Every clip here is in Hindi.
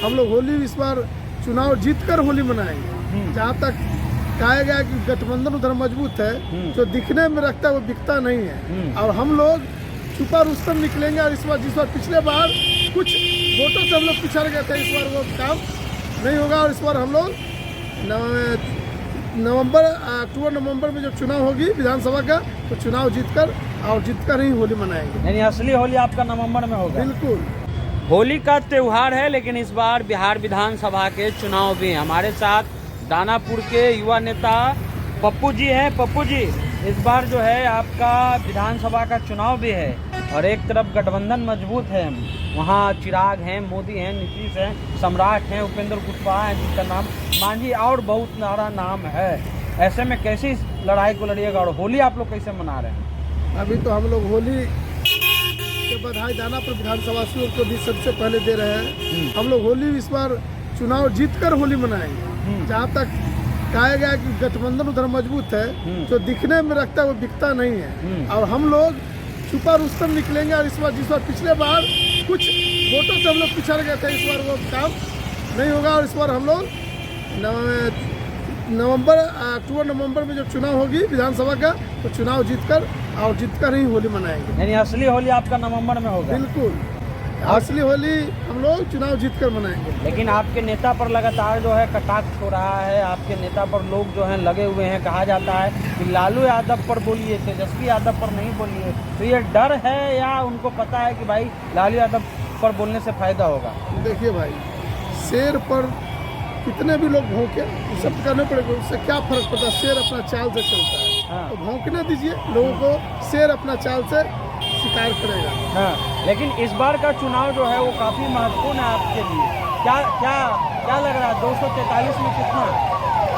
हम लोग होली इस बार चुनाव जीतकर होली मनाएंगे। जहाँ तक कहा गया कि गठबंधन उधर मजबूत है, जो दिखने में रखता है वो दिखता नहीं है। और हम लोग छुपा रुस्तम निकलेंगे। और इस बार जिस बार पिछले बार कुछ वोटों से हम लोग पिछड़ गए थे, इस बार वो काम नहीं होगा। और इस बार हम लोग अक्टूबर नवंबर में जब चुनाव होगी विधानसभा का, तो चुनाव जीतकर ही होली मनाएंगे। यानी असली होली आपका नवंबर में होगा। बिल्कुल, होली का त्योहार है, लेकिन इस बार बिहार विधानसभा के चुनाव भी हैं। हमारे साथ दानापुर के युवा नेता पप्पू जी हैं। पप्पू जी, इस बार जो है आपका विधानसभा का चुनाव भी है और एक तरफ गठबंधन मजबूत है, वहाँ चिराग हैं, मोदी हैं, नीतीश हैं, सम्राट हैं, उपेंद्र कुशवाहा हैं जिनका नाम मांझी, और बहुत सारा नाम है। ऐसे में कैसे इस लड़ाई को लड़िएगा और होली आप लोग कैसे मना रहे हैं? अभी तो हम लोग होली के बधाई दानापुर विधानसवासियों को भी सबसे पहले दे रहे हैं। हम लोग होली इस बार चुनाव जीतकर होली मनाएंगे। जहाँ तक कहा गया कि गठबंधन उधर मजबूत है, जो दिखने में रखता है वो दिखता नहीं है। और हम लोग छुपा रुस्तम निकलेंगे। और इस बार जिस बार पिछले बार कुछ वोटों से हम लोग पिछड़ गए थे, इस बार वो काम नहीं होगा। और इस बार हम लोग अक्टूबर नवंबर में जब चुनाव होगी विधानसभा का, तो चुनाव जीतकर ही होली मनाएंगे। यानी असली होली आपका नवंबर में होगा। बिल्कुल, असली होली हम लोग चुनाव जीतकर मनाएंगे। लेकिन आपके नेता पर लगातार जो है कटाक्ष हो रहा है, आपके नेता पर लोग जो हैं लगे हुए हैं। कहा जाता है कि लालू यादव पर बोलिए, तेजस्वी यादव पर नहीं बोलिए। तो ये डर है या उनको पता है कि भाई लालू यादव पर बोलने से फायदा होगा? देखिए भाई, शेर पर कितने भी लोग भौंके, सब करने पड़ेगा, उससे क्या फर्क पड़ता है? शेर अपना चाल से चलता है। हाँ। तो भौंकने दीजिए लोगों को, शेर अपना चाल से शिकार करेगा। हाँ, लेकिन इस बार का चुनाव जो है वो काफ़ी महत्वपूर्ण है आपके लिए। क्या क्या क्या लग रहा है 243 में कितना?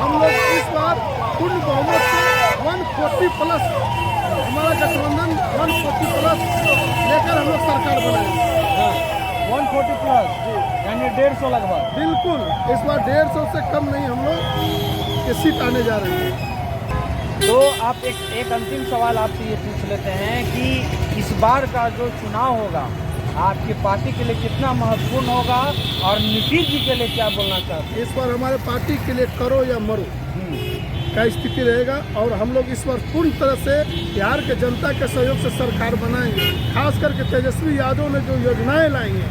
हम लोग इस बार पूर्ण बहुमत से 140 प्लस, हमारा गठबंधन 140 प्लस लेकर हम लोग सरकार बनाएंगे। हाँ, 140 प्लस, यानी 150 लगभग। बिल्कुल, इस बार 150 से कम नहीं हम लोग ये सीट आने जा रहे हैं। तो आप एक अंतिम सवाल आपसे ये पूछ लेते हैं कि इस बार का जो चुनाव होगा आपकी पार्टी के लिए कितना महत्वपूर्ण होगा और नीतीश जी के लिए क्या बोलना चाहते हैं? इस बार हमारे पार्टी के लिए करो या मरो का स्थिति रहेगा। और हम लोग इस बार पूर्ण तरह से बिहार के जनता के सहयोग से सरकार बनाएंगे। खास करके तेजस्वी यादव ने जो योजनाएं लाई हैं,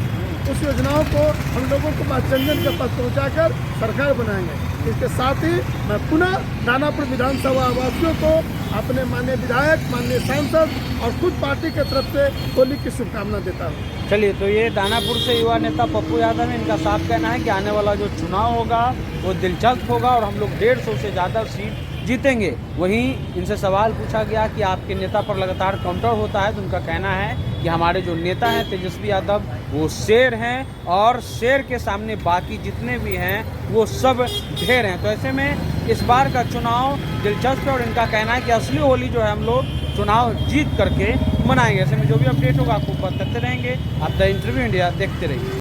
उस योजनाओं को हम लोगों को पास जन जन के पास पहुँचाकर सरकार बनाएंगे। इसके साथ ही मैं पुनः दानापुर विधानसभा वासियों को, अपने माननीय विधायक, माननीय सांसद और खुद पार्टी के तरफ से होली की शुभकामना देता हूँ। चलिए, तो ये दानापुर से युवा नेता पप्पू यादव है। इनका साफ कहना है कि आने वाला जो चुनाव होगा वो दिलचस्प होगा और हम लोग 150 से ज़्यादा सीट जीतेंगे। वहीं इनसे सवाल पूछा गया कि आपके नेता पर लगातार काउंटर होता है, तो उनका कहना है कि हमारे जो नेता हैं तेजस्वी यादव, वो शेर हैं और शेर के सामने बाकी जितने भी हैं वो सब ढेर हैं। तो ऐसे में इस बार का चुनाव दिलचस्प है और इनका कहना है कि असली होली जो है हम लोग चुनाव जीत करके मनाएंगे। ऐसे में जो भी अपडेट होगा आपको बताते रहेंगे। आप द इंटरव्यू इंडिया देखते रहिए।